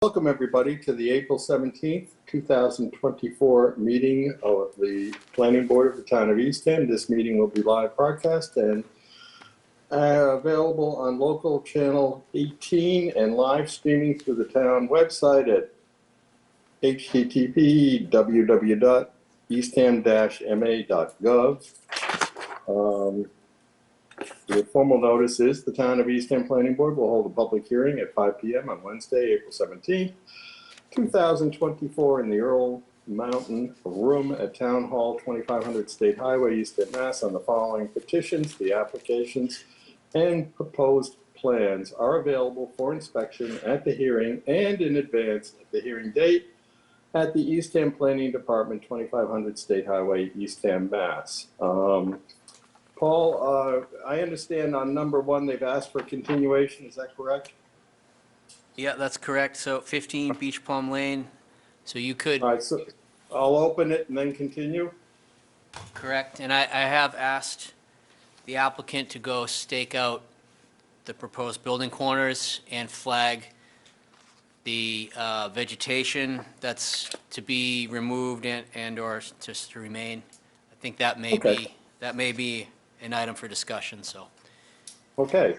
Welcome everybody to the April 17th, 2024 meeting of the Planning Board of the Town of Eastham. This meeting will be live broadcast and available on local channel 18 and live streaming through the town website at http://eastham-ma.gov. The formal notice is the Town of Eastham Planning Board will hold a public hearing at 5 p.m. on Wednesday, April 17th, 2024 in the Earl Mountain Room at Town Hall, 2500 State Highway, Eastham, Mass. On the following petitions. The applications and proposed plans are available for inspection at the hearing and in advance of the hearing date at the Eastham Planning Department, 2500 State Highway, Eastham, Mass. Paul, I understand on number one, they've asked for continuation. Is that correct? Yeah, that's correct. So 15 Beach Plum Lane. So you could. All right, so I'll open it and then continue. Correct. And I have asked the applicant to go stake out the proposed building corners and flag the vegetation that's to be removed and or just to remain. I think that may be an item for discussion. So. Okay.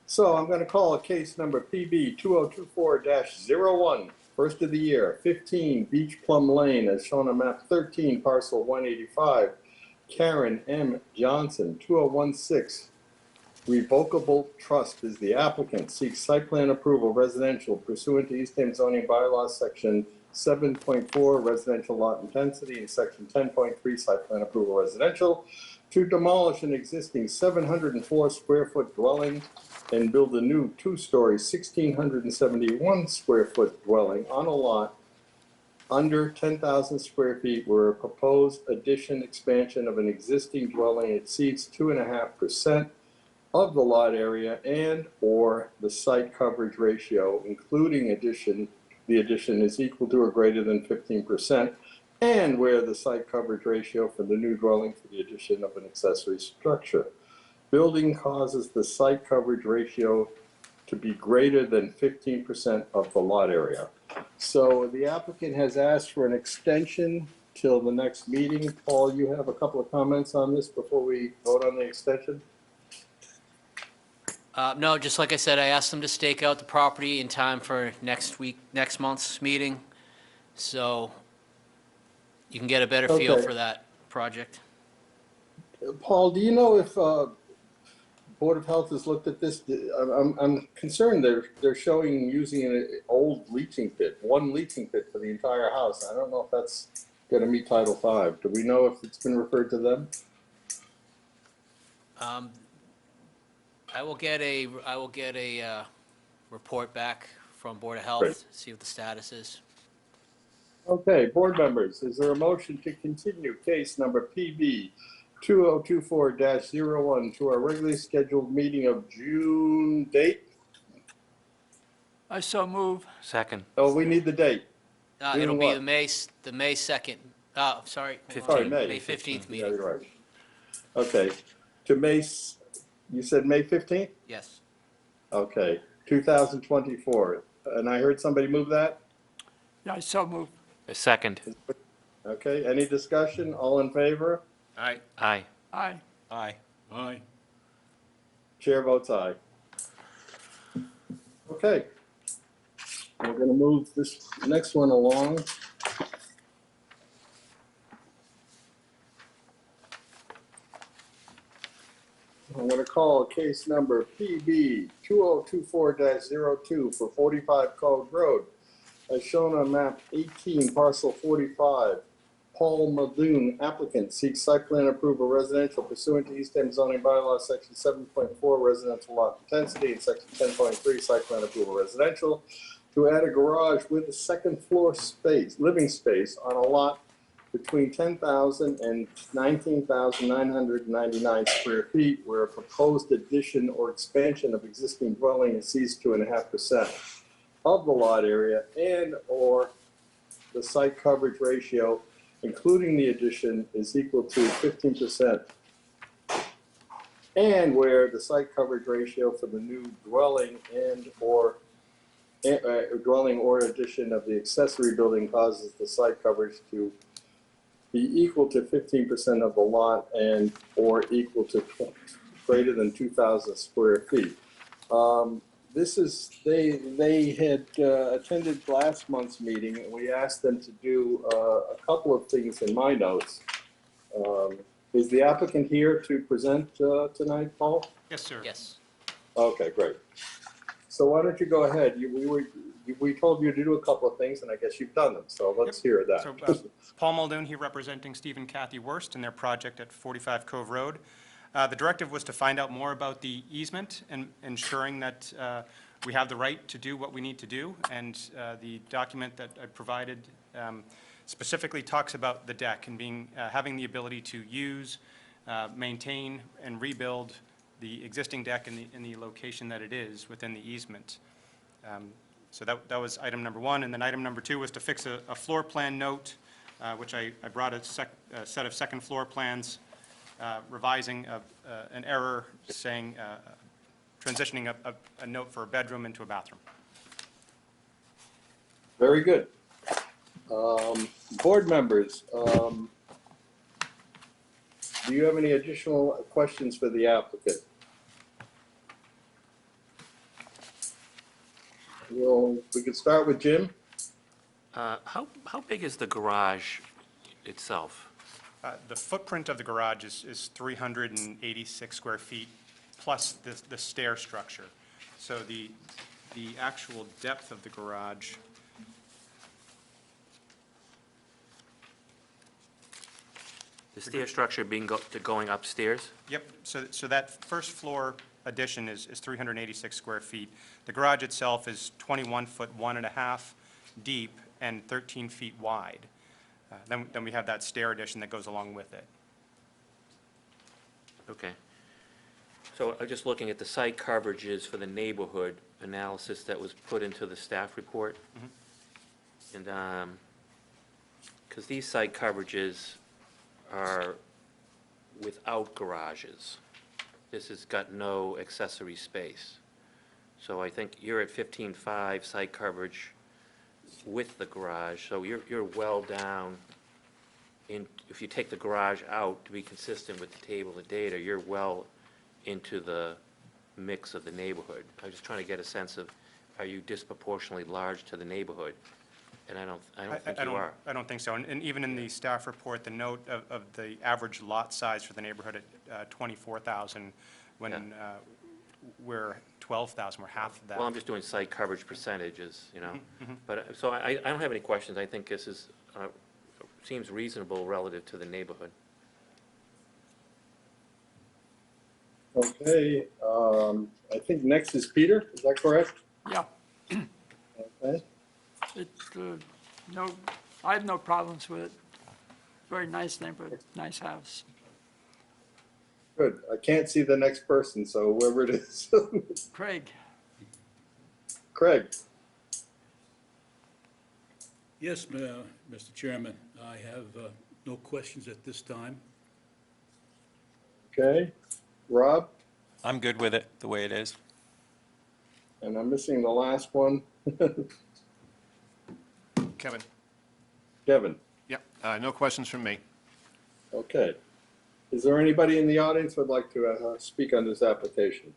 So I'm going to call a case number PB 2024-01, first of the year, 15 Beach Plum Lane, as shown on map 13, parcel 185, Karen M. Johnson, 2016. Revocable Trust is the applicant, seeks site plan approval residential pursuant to Eastham zoning bylaws section 7.4 residential lot intensity and section 10.3 site plan approval residential to demolish an existing 704 square foot dwelling and build a new two-story 1,671 square foot dwelling on a lot under 10,000 square feet where a proposed addition expansion of an existing dwelling exceeds 2.5% of the lot area and or the site coverage ratio, including the addition is equal to or greater than 15%, and where the site coverage ratio for the new dwelling for the addition of an accessory structure. Building causes the site coverage ratio to be greater than 15% of the lot area. So the applicant has asked for an extension till the next meeting. Paul, you have a couple of comments on this before we vote on the extension? No, just like I said, I asked them to stake out the property in time for next month's meeting. So you can get a better feel for that project. Paul, do you know if Board of Health has looked at this? I'm concerned they're showing using an old leaching pit, one leaching pit for the entire house. I don't know if that's going to meet Title V. Do we know if it's been referred to them? I will get a report back from Board of Health. Great. See what the status is. Okay, board members, is there a motion to continue case number PB 2024-01 to our regularly scheduled meeting of June date? I so move. Second. Oh, we need the date. It'll be what? the May 2nd. Sorry, 15th. Sorry, May 15th meeting. Yeah, you're right. Okay, to May, you said May 15th? Yes. Okay, 2024. And I heard somebody move that? I so move. A second. Okay, any discussion? All in favor? All right. Aye. Aye. Aye. Aye. Chair votes aye. Okay. We're going to move this next one along. I'm going to call case number PB 2024-02 for 45 Cove Road. As shown on map 18, parcel 45, Paul Muldoon, applicant, seeks site plan approval residential pursuant to Eastham zoning bylaws section 7.4 residential lot intensity and section 10.3 site plan approval residential to add a garage with a second floor space, living space on a lot between 10,000 and 19,999 square feet where a proposed addition or expansion of existing dwelling exceeds 2.5% of the lot area and or the site coverage ratio, including the addition, is equal to 15%, and where the site coverage ratio for the new dwelling and or dwelling or addition of the accessory building causes the site coverage to be equal to 15% of the lot and or equal to greater than 2,000 square feet. This is, they had attended last month's meeting, and we asked them to do a couple of things in my notes. Is the applicant here to present tonight, Paul? Yes, sir. Yes. Okay, great. So why don't you go ahead? We told you to do a couple of things, and I guess you've done them, so let's hear that. So Paul Muldoon here representing Steve and Kathy Wurst and their project at 45 Cove Road. The directive was to find out more about the easement and ensuring that we have the right to do what we need to do. And the document that I provided specifically talks about the deck and having the ability to use, maintain, and rebuild the existing deck in the location that it is within the easement. So that was item number one. And then item number two was to fix a floor plan note, which I brought a set of second floor plans revising an error saying, transitioning a note for a bedroom into a bathroom. Very good. Board members, do you have any additional questions for the applicant? We could start with Jim. How big is the garage itself? The footprint of the garage is 386 square feet, plus the stair structure. So the actual depth of the garage, The stair structure being going upstairs? yep, so that first floor addition is 386 square feet. The garage itself is 21 foot 1.5 deep and 13 feet wide. Then we have that stair addition that goes along with it. Okay. So I'm just looking at the site coverages for the neighborhood analysis that was put into the staff report. And, because these site coverages are without garages. This has got no accessory space. So I think you're at 15.5 site coverage with the garage, so you're well down in, if you take the garage out to be consistent with the table of data, you're well into the mix of the neighborhood. I'm just trying to get a sense of, are you disproportionately large to the neighborhood? And I don't think you are. I don't think so. And even in the staff report, the note of the average lot size for the neighborhood at 24,000, when we're 12,000, we're half of that. Well, I'm just doing site coverage percentages, you know? But, so I don't have any questions. I think this is, seems reasonable relative to the neighborhood. Okay, I think next is Peter, is that correct? Yeah, Okay. no, I have no problems with it. Very nice neighborhood, nice house. Good. I can't see the next person, so whoever it is. Craig, Craig, Yes, Mr. Chairman, I have no questions at this time. okay. Rob, I'm good with it, the way it is. and I'm missing the last one. Kevin? Kevin, Yep, no questions from me. okay. Is there anybody in the audience who would like to speak on this application?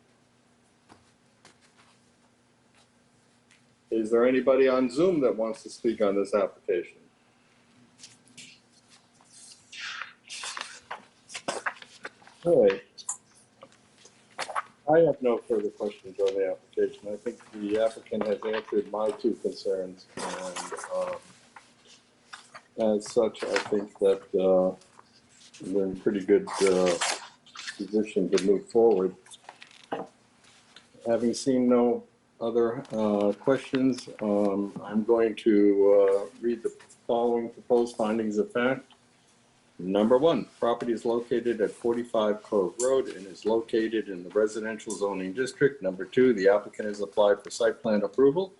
Is there anybody on Zoom that wants to speak on this application? Okay. I have no further questions on the application. I think the applicant has answered my two concerns, and as such, I think that we're in pretty good position to move forward. Having seen no other questions, I'm going to read the following proposed findings of fact. Number one, property is located at 45 Cove Road and is located in the residential zoning district. Number two, the applicant has applied for site plan approval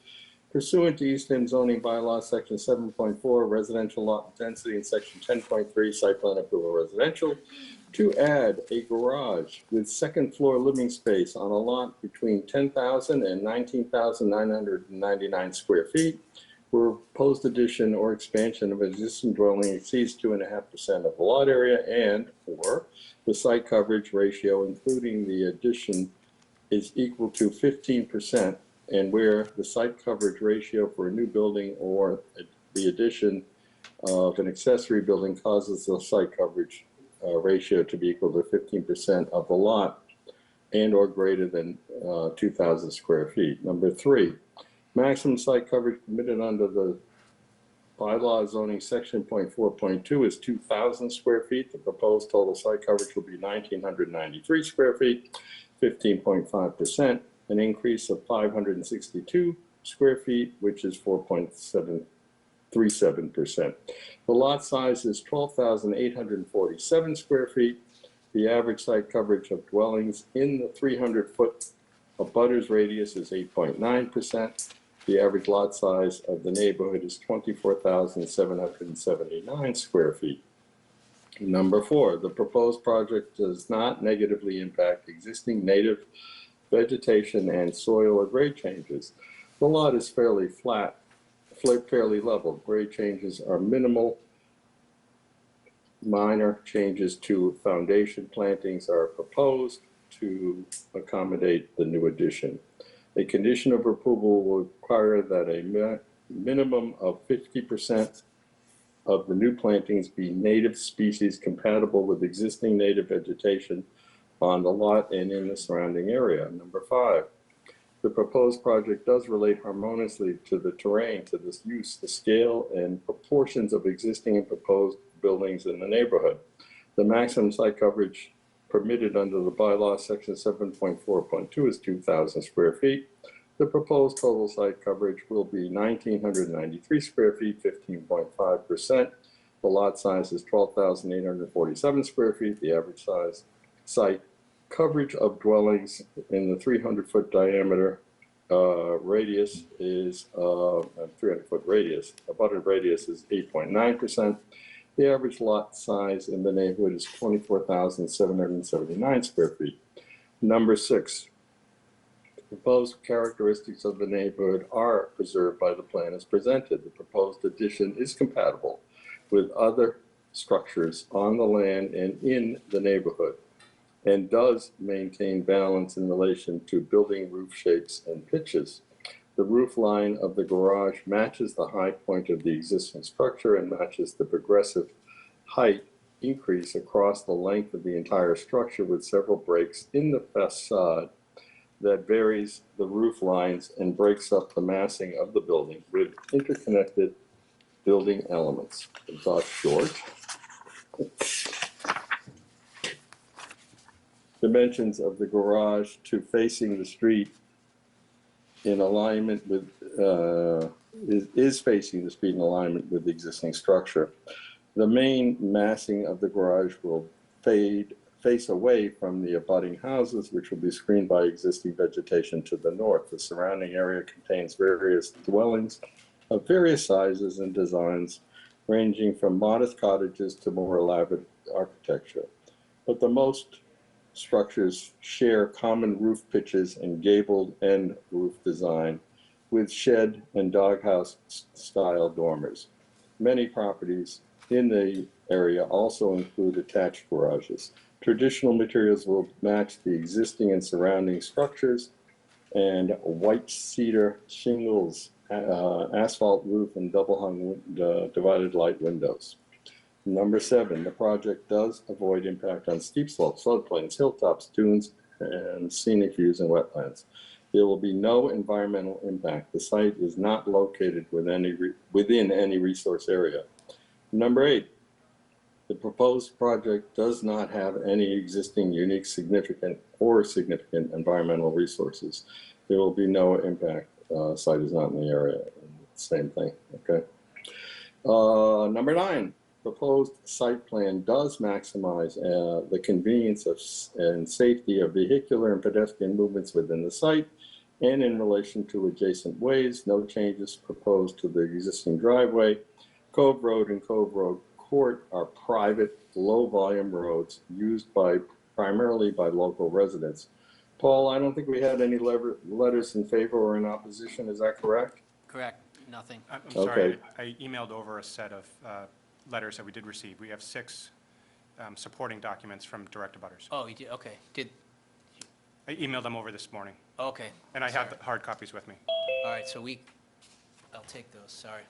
pursuant to East Lyme zoning bylaw, section 7.4, residential lot density, and section 10.3, site plan approval residential. to add a garage with second floor living space on a lot between 10,000 and 19,999 square feet, where proposed addition or expansion of existing dwelling exceeds 2.5% of the lot area, and or the site coverage ratio, including the addition, is equal to 15%, and where the site coverage ratio for a new building or the addition of an accessory building causes the site coverage ratio to be equal to 15% of the lot and or greater than 2,000 square feet. Number 3, maximum site coverage permitted under the bylaw zoning section .4.2 is 2,000 square feet. The proposed total site coverage will be 1,993 square feet, 15.5%, an increase of 562 square feet, which is 4.737%. The lot size is 12,847 square feet. The average site coverage of dwellings in the 300-foot abutters radius is 8.9%. The average lot size of the neighborhood is 24,779 square feet. Number 4, the proposed project does not negatively impact existing native vegetation and soil or grade changes. The lot is fairly flat, fairly level. Grade changes are minimal. Minor changes to foundation plantings are proposed to accommodate the new addition. A condition of approval will require that a minimum of 50% of the new plantings be native species compatible with existing native vegetation on the lot and in the surrounding area. Number 5, the proposed project does relate harmoniously to the terrain, to this use, the scale and proportions of existing and proposed buildings in the neighborhood. The maximum site coverage permitted under the bylaw section 7.4.2 is 2,000 square feet. The proposed total site coverage will be 1,993 square feet, 15.5%. The lot size is 12,847 square feet. The average size site coverage of dwellings in the 300-foot diameter radius is 300-foot radius. Abutted radius is 8.9%. The average lot size in the neighborhood is 24,779 square feet. Number 6, the proposed characteristics of the neighborhood are preserved by the plan as presented. The proposed addition is compatible with other structures on the land and in the neighborhood, and does maintain balance in relation to building roof shapes and pitches. The roof line of the garage matches the high point of the existing structure and matches the progressive height increase across the length of the entire structure, with several breaks in the facade that varies the roof lines and breaks up the massing of the building with interconnected building elements. That's short. Dimensions of the garage to facing the street in alignment with, is facing the street in alignment with the existing structure. The main massing of the garage will face away from the abutting houses, which will be screened by existing vegetation to the north. The surrounding area contains various dwellings of various sizes and designs, ranging from modest cottages to more elaborate architecture. But the most structures share common roof pitches and gabled end roof design with shed and doghouse style dormers. Many properties in the area also include attached garages. Traditional materials will match the existing and surrounding structures, and white cedar shingles, asphalt roof, and double hung divided light windows. Number 7, the project does avoid impact on steep slopes, floodplains, hilltops, dunes, and scenic views and wetlands. There will be no environmental impact. The site is not located within any resource area. Number 8, the proposed project does not have any existing unique, significant environmental resources. There will be no impact. Site is not in the area. Same thing, okay? Number 9, proposed site plan does maximize the convenience and safety of vehicular and pedestrian movements within the site and in relation to adjacent ways. No changes proposed to the existing driveway, Cove Road and Cove Road Court are private, low-volume roads used primarily by local residents. Paul, I don't think we had any letters in favor or in opposition, is that correct? Correct, nothing. I'm sorry, Okay. I emailed over a set of letters that we did receive. We have 6 supporting documents from direct abutters. Oh, you did, okay, I emailed them over this morning, okay. and I have the hard copies with me. All right, so I'll take those, sorry.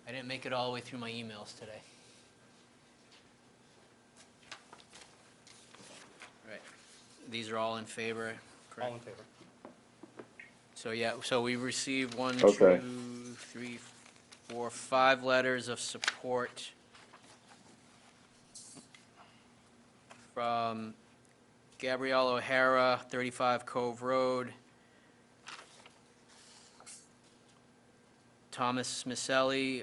I didn't make it all the way through my emails today. Right, these are all in favor, correct? All in favor. So, yeah, so we received 1, Okay. 2, 3, 4, 5 letters of support from Gabrielle O'Hara, 35 Cove Road, Thomas Smicelli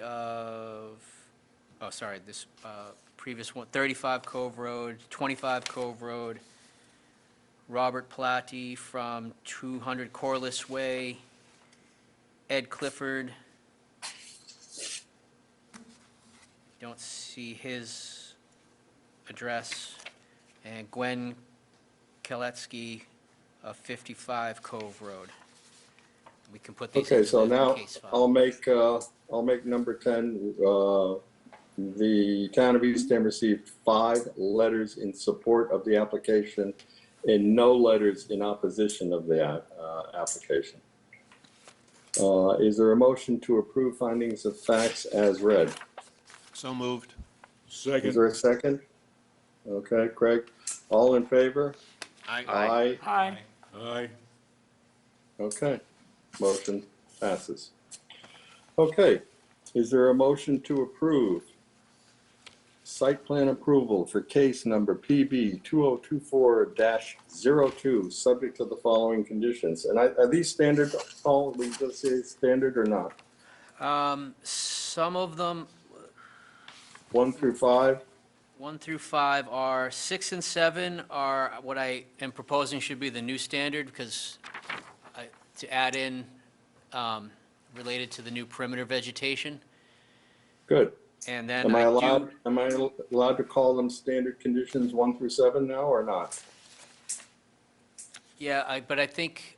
this previous one, 35 Cove Road, 25 Cove Road, Robert Plati from 200 Corliss Way, Ed Clifford. Don't see his address, and Gwen Keletsky of 55 Cove Road. We can put these Okay, into so the now case file. I'll make number 10. The town of Eastham received 5 letters in support of the application and no letters in opposition of the application. Is there a motion to approve findings of facts as read? So moved. Is Second. there a second? Okay, Craig, all in favor? Aye. Aye. Aye. Aye. Okay, motion passes. Okay, is there a motion to approve site plan approval for case number PB 2024-02, subject to the following conditions? And are these standard, Paul, we just say standard or not? Some of them, 1 through 5? 1 through 5 are, 6 and 7 are what I am proposing should be the new standard, because to add in, related to the new perimeter vegetation. Good. And then Am I I allowed, do, am I allowed to call them standard conditions 1 through 7 now or not? yeah, but I think,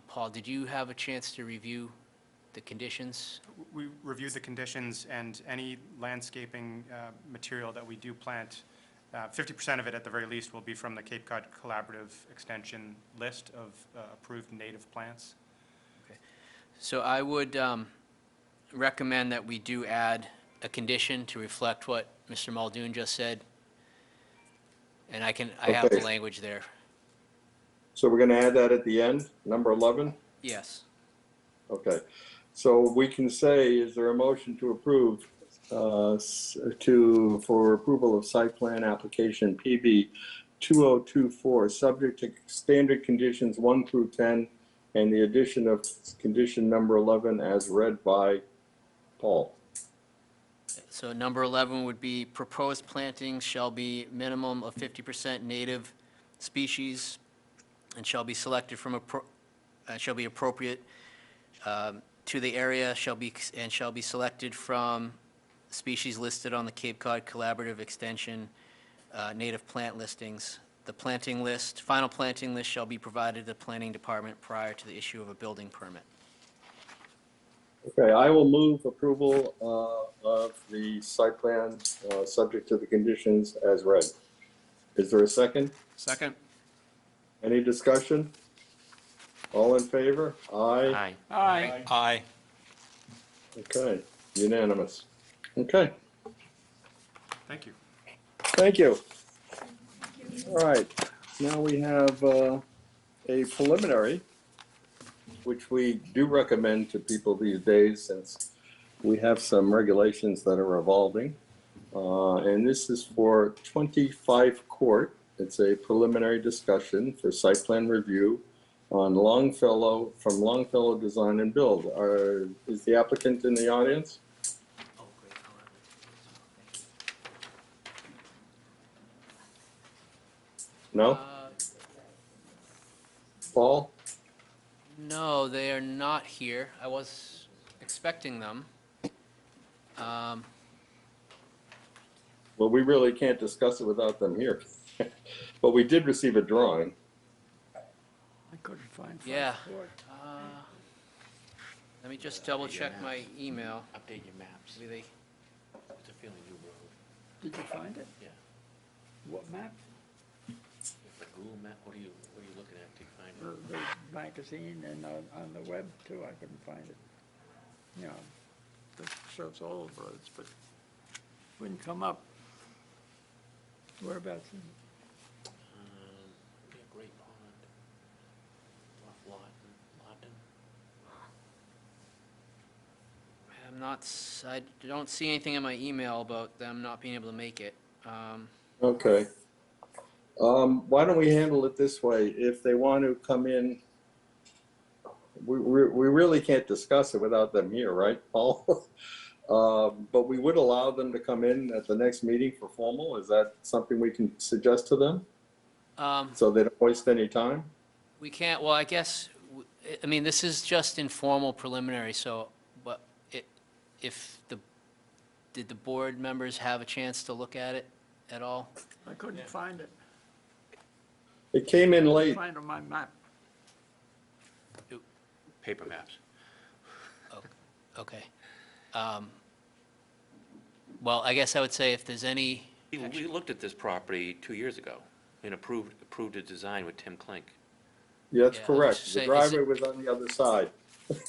Paul, did you have a chance to review the conditions? We reviewed the conditions, and any landscaping material that we do plant, 50% of it at the very least will be from the Cape Cod Collaborative Extension list of approved native plants. So I would recommend that we do add a condition to reflect what Mr. Muldoon just said. And I have the Okay. language there. So we're going to add that at the end, number 11? Yes. Okay, so we can say, is there a motion to approve, for approval of site plan application PB 2024, subject to standard conditions 1 through 10, and the addition of condition number 11 as read by Paul? So number 11 would be proposed plantings shall be minimum of 50% native species and shall be selected from, shall be appropriate to the area, shall be selected from species listed on the Cape Cod Collaborative Extension native plant listings. The planting list, final planting list shall be provided to the planning department prior to the issue of a building permit. Okay, I will move approval of the site plan, subject to the conditions as read. Is there a second? Second? Any discussion? All in favor? Aye. Aye. Aye. Aye. Okay, unanimous. Okay, Thank you. thank you. All right, now we have a preliminary, which we do recommend to people these days since we have some regulations that are evolving. And this is for 25 Court. It's a preliminary discussion for site plan review on Longfellow, from Longfellow Design and Build. Is the applicant in the audience? Oh, great. No? Paul? No, they are not here. I was expecting them. Um, Well, we really can't discuss it without them here. But we did receive a drawing. I couldn't find Yeah. 5 Court. Let me just double check my email. Update your maps. Maybe they, It's a fairly new road. Did you find it? Yeah. What map? The Google map, what are you looking at to find it? The magazine and on the web too, I couldn't find it. You know, it shows all the roads, but wouldn't come up. Whereabouts in Yeah, Great Pond. Off Lawton. I'm not, I don't see anything in my email about them not being able to make it. Okay. Why don't we handle it this way? If they want to come in, we really can't discuss it without them here, right, Paul? But we would allow them to come in at the next meeting for formal. Is that something we can suggest to them? So they don't waste any time? We can't, well, I guess, I mean, this is just informal preliminary, so, but did the board members have a chance to look at it at all? I couldn't find it. It came in late. Find on my map. Paper maps. Okay. Well, I guess I would say if there's any, We looked at this property 2 years ago and approved a design with Tim Klink. Yeah, that's Yeah, correct. let's The say- driveway was on the other side.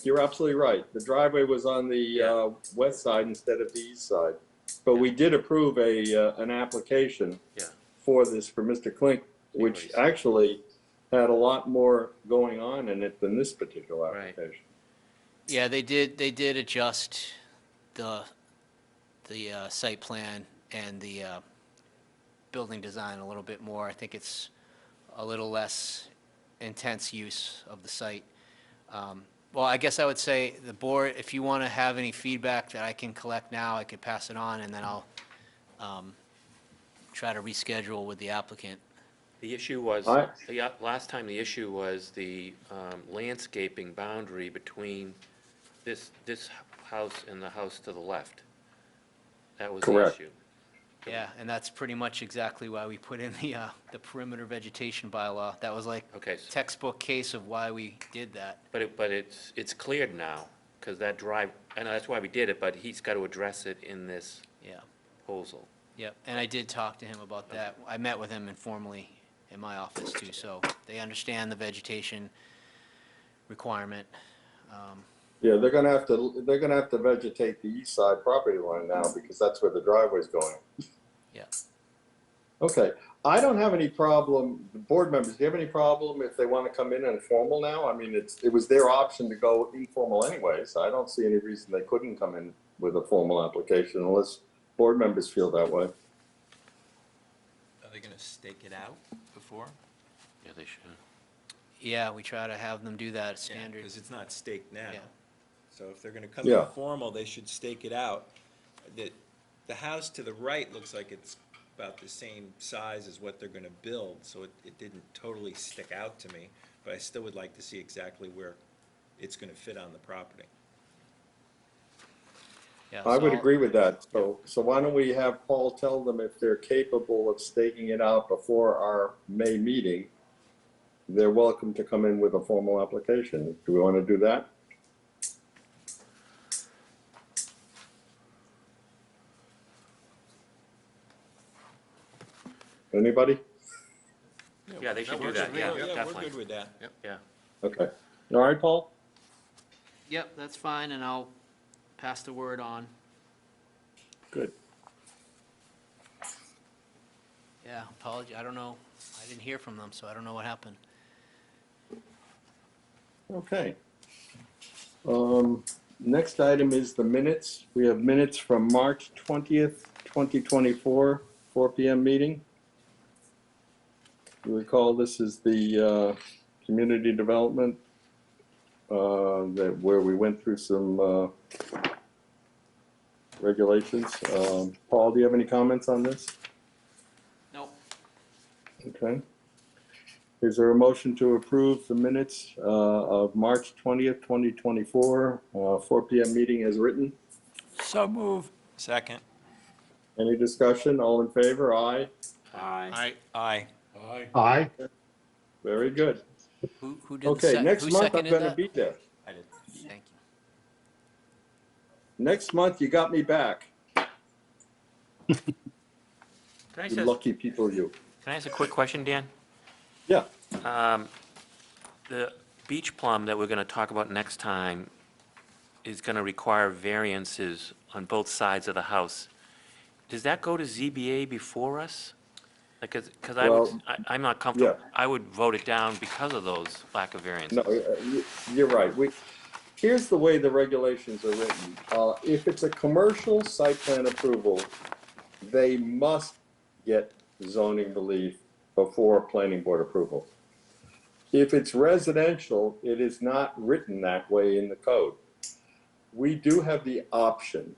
You're absolutely right. The driveway was on the west side instead of the east side. But we did approve an application Yeah. for this, for Mr. Klink, which Nice. actually had a lot more going on in it than this particular Right. application. yeah, they did adjust the site plan and the building design a little bit more. I think it's a little less intense use of the site. Well, I guess I would say the board, if you want to have any feedback that I can collect now, I could pass it on, and then I'll try to reschedule with the applicant. The issue was, I- last time the issue was the landscaping boundary between this house and the house to the left. That was the Correct. issue. Yeah, and that's pretty much exactly why we put in the perimeter vegetation bylaw. That was like Okay, textbook case of why we did that. but it's cleared now, because that drive, I know that's why we did it, but he's got to address it in this Yeah, proposal. yep, and I did talk to him about that. I met with him informally in my office too, so they understand the vegetation requirement. Yeah, they're gonna have to vegetate the east side property line now because that's where the driveway's going. Yeah. Okay, I don't have any problem, the board members, do you have any problem if they want to come in informal now? I mean, it was their option to go informal anyways. I don't see any reason they couldn't come in with a formal application unless board members feel that way. Are they gonna stake it out before? Yeah, they should. Yeah, we try to have them do that standard. Because it's not staked now. Yeah. So if they're gonna come Yeah. in formal, they should stake it out. The house to the right looks like it's about the same size as what they're gonna build, so it didn't totally stick out to me, but I still would like to see exactly where it's gonna fit on the property. Yeah, I would so- agree with that. So why don't we have Paul tell them if they're capable of staking it out before our May meeting, they're welcome to come in with a formal application. Do we want to do that? Anybody? Yeah, they should do works that, for me. yeah, Yeah, we're definitely. good with that. Yeah. Okay. All right, Paul? Yep, that's fine, and I'll pass the word on. Good. Yeah, apology, I don't know, I didn't hear from them, so I don't know what happened. Okay. Next item is the minutes. We have minutes from March 20th, 2024, 4 PM meeting. You recall this is the community development where we went through some regulations. Paul, do you have any comments on this? Nope. Okay. Is there a motion to approve the minutes of March 20th, 2024, 4 PM meeting as written? So move. Second. Any discussion? All in favor? Aye. Aye. Aye. Aye. Aye. Very good. Who did the Okay, sec, next who month I'm seconded gonna that? be there. I did. Thank you. Next month, you got me back. Can I You ask, lucky people, you. can I ask a quick question, Dan? Yeah, The beach plum that we're gonna talk about next time is gonna require variances on both sides of the house. Does that go to ZBA before us? Like, because Well, I'm not comfortable, yeah. I would vote it down because of those lack of variances. no, you're right. Here's the way the regulations are written. If it's a commercial site plan approval, they must get zoning relief before planning board approval. If it's residential, it is not written that way in the code. We do have the option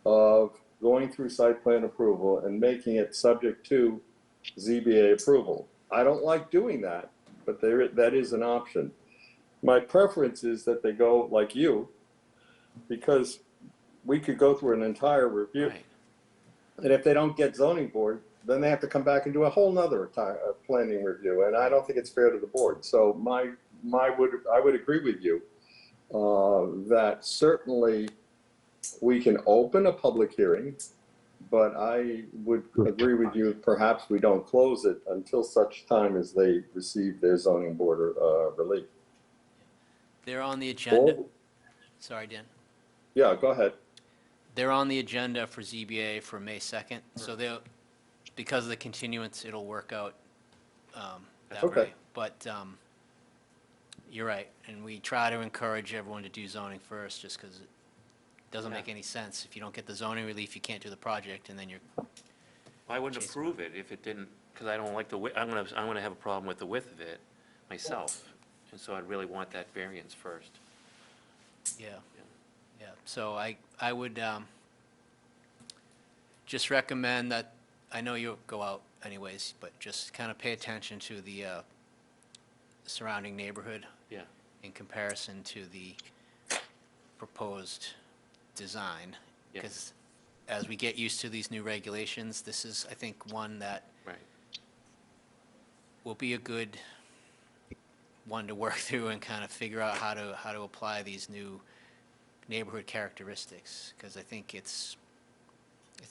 of going through site plan approval and making it subject to ZBA approval. I don't like doing that, but that is an option. My preference is that they go like you, because we could go through an entire review. Right. And if they don't get zoning board, then they have to come back and do a whole nother planning review, and I don't think it's fair to the board. So I would agree with you that certainly we can open a public hearing, but I would agree with you, perhaps we don't close it until such time as they receive their zoning board relief. They're on the agenda, Or- sorry, Dan. Yeah, go ahead. They're on the agenda for ZBA for May 2nd, so they'll, because of the continuance, it'll work out that Okay. way. But you're right, and we try to encourage everyone to do zoning first, just because it doesn't make any sense. If you don't get the zoning relief, you can't do the project, and then you're, I wouldn't approve it if it didn't, because I don't like the I'm gonna have a problem with the width of it myself, and so I'd really want that variance first. yeah. Yeah, so I would just recommend that, I know you'll go out anyways, but just kind of pay attention to the surrounding neighborhood Yeah, in comparison to the proposed design. Yeah. Because as we get used to these new regulations, this is, I think, one that right. will be a good one to work through and kind of figure out how to apply these new neighborhood characteristics, because I think it's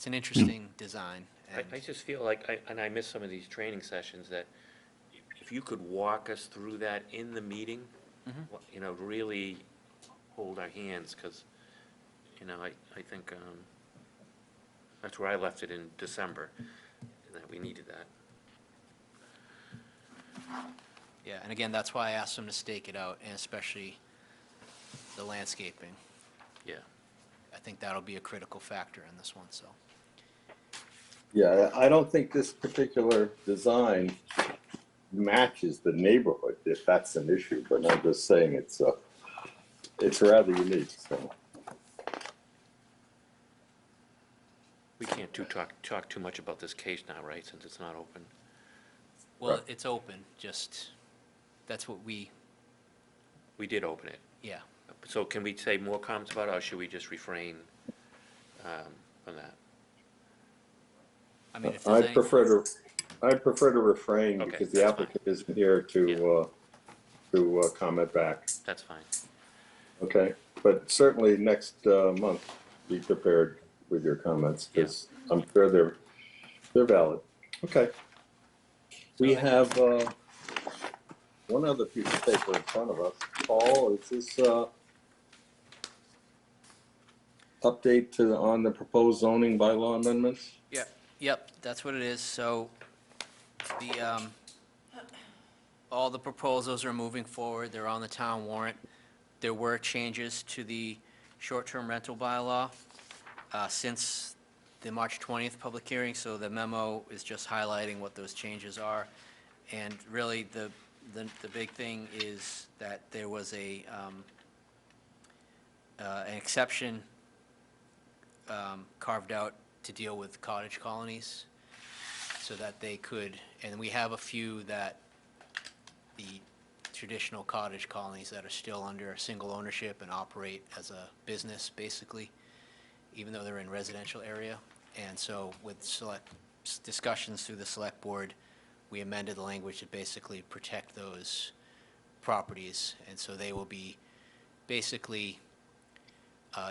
an interesting design. I And just feel like, I miss some of these training sessions, that if you could walk us through that in the meeting, you know, really hold our hands, because, you know, I think that's where I left it in December, that we needed that. Yeah, and again, that's why I asked them to stake it out, and especially the landscaping. Yeah. I think that'll be a critical factor in this one, so. Yeah, I don't think this particular design matches the neighborhood, if that's an issue, but I'm just saying it's rather unique, so. We can't talk too much about this case now, right, since it's not open? Well, Right. it's open, just, that's what we, We did open it. yeah. So can we say more comments about it, or should we just refrain from that? I mean, if there's I any, prefer to refrain Okay, because the that's fine. applicant isn't here to comment back, That's fine. okay? But certainly next month, be prepared with your comments because I'm sure they're valid. Okay. We have one other piece of paper in front of us. Paul, is this update on the proposed zoning bylaw amendments? yep, that's what it is, so all the proposals are moving forward, they're on the town warrant. There were changes to the short-term rental bylaw since the March 20th public hearing, so the memo is just highlighting what those changes are. And really, the big thing is that there was an exception carved out to deal with cottage colonies, so that they could, and we have a few that, the traditional cottage colonies that are still under single ownership and operate as a business, basically. even though they're in residential area. And so with discussions through the select board, we amended the language to basically protect those properties. And so they will be basically,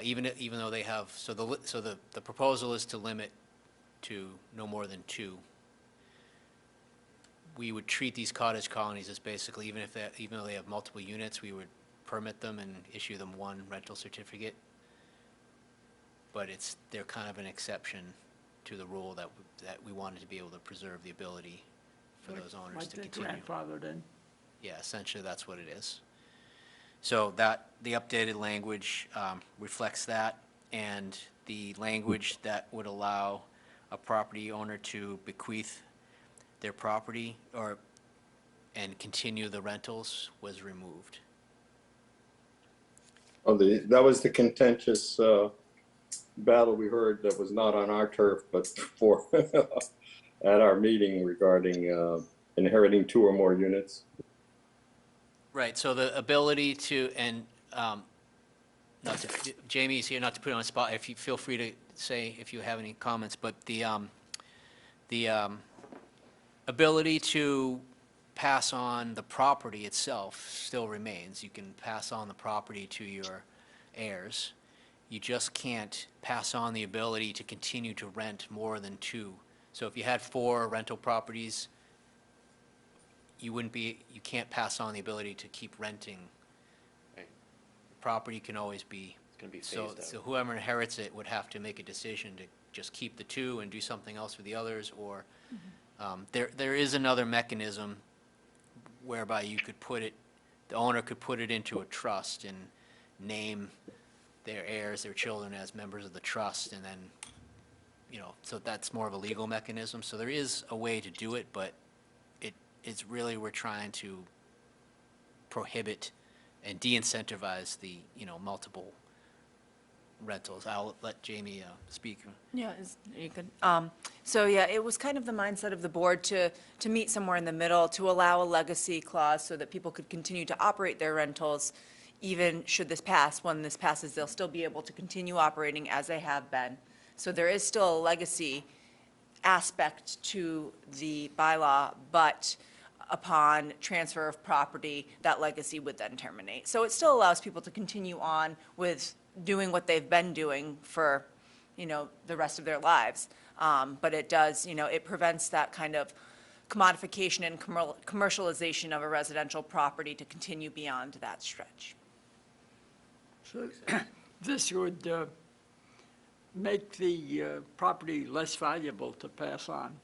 even though they have, so the proposal is to limit to no more than 2. We would treat these cottage colonies as basically, even though they have multiple units, we would permit them and issue them 1 rental certificate. But they're kind of an exception to the rule that we wanted to be able to preserve the ability for those owners to continue. Like the grandfathered in. Yeah, essentially, that's what it is. So the updated language reflects that, and the language that would allow a property owner to bequeath their property and continue the rentals was removed. Oh, that was the contentious battle we heard that was not on our turf, but for at our meeting regarding inheriting 2 or more units. Right, so the ability to, and Jamie's here, not to put you on the spot, if you feel free to say if you have any comments, but the ability to pass on the property itself still remains. You can pass on the property to your heirs. You just can't pass on the ability to continue to rent more than 2. So if you had 4 rental properties, you can't pass on the ability to keep renting. Right. Property can always be. It's going to be So phased out. so whoever inherits it would have to make a decision to just keep the 2 and do something else with the others, or there is another mechanism whereby you could the owner could put it into a trust and name their heirs, their children, as members of the trust, and then, so that's more of a legal mechanism. So there is a way to do it, but it's really, we're trying to prohibit and de-incentivize the, multiple rentals. I'll let Jamie speak. Yeah, you could. So yeah, it was kind of the mindset of the board to meet somewhere in the middle, to allow a legacy clause so that people could continue to operate their rentals, even should this pass. When this passes, they'll still be able to continue operating as they have been. So there is still a legacy aspect to the bylaw, but upon transfer of property, that legacy would then terminate. So it still allows people to continue on with doing what they've been doing for, the rest of their lives. But it does, it prevents that kind of commodification and commercialization of a residential property to continue beyond that stretch. So this would make the property less valuable to pass on.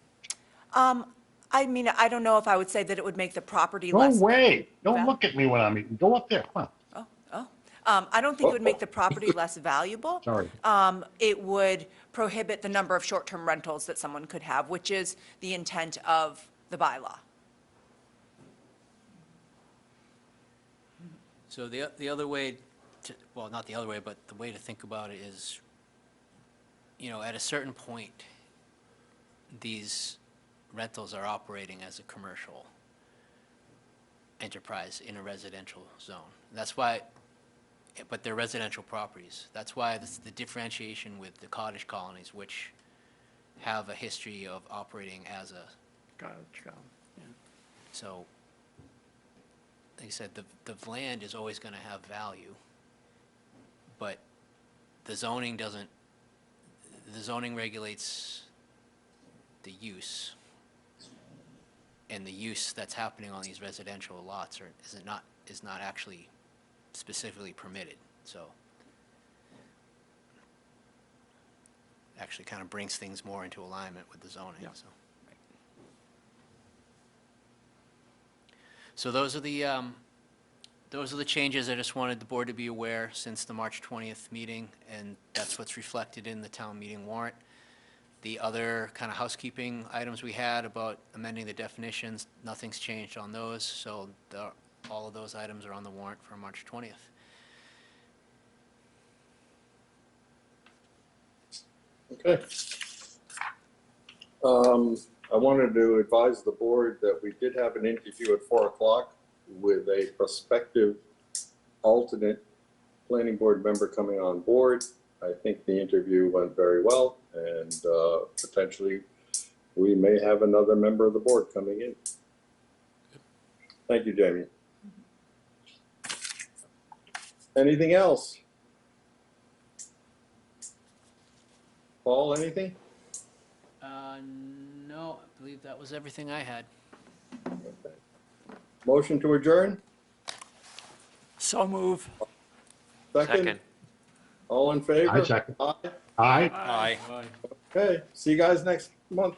I mean, I don't know if I would say that it would make the property No less. way. Don't val- look at me when I'm eating. Go up there. Come on. I don't think it would make the property less valuable. Sorry. It would prohibit the number of short-term rentals that someone could have, which is the intent of the bylaw. So the other way well, not the other way, but the way to think about it is, at a certain point, these rentals are operating as a commercial enterprise in a residential zone. That's why, but they're residential properties. That's why the differentiation with the cottage colonies, which have a history of operating as a, Cottage colony, yeah. so, like I said, the land is always going to have value, but the zoning doesn't, the zoning regulates the use, and the use that's happening on these residential lots is not actually specifically permitted, so actually kind of brings things more into alignment with the zoning, Yeah. so. So those are the changes I just wanted the board to be aware since the March 20th meeting, and that's what's reflected in the town meeting warrant. The other kind of housekeeping items we had about amending the definitions, nothing's changed on those, so all of those items are on the warrant for March 20th. Okay. I wanted to advise the board that we did have an interview at 4 o'clock with a prospective alternate planning board member coming on board. I think the interview went very well, and potentially we may have another member of the board coming in. Thank you, Jamie. Anything else? Paul, anything? No, I believe that was everything I had. Motion to adjourn? So move. Second. All in favor? I second. Aye. Aye. Aye. Okay, see you guys next month.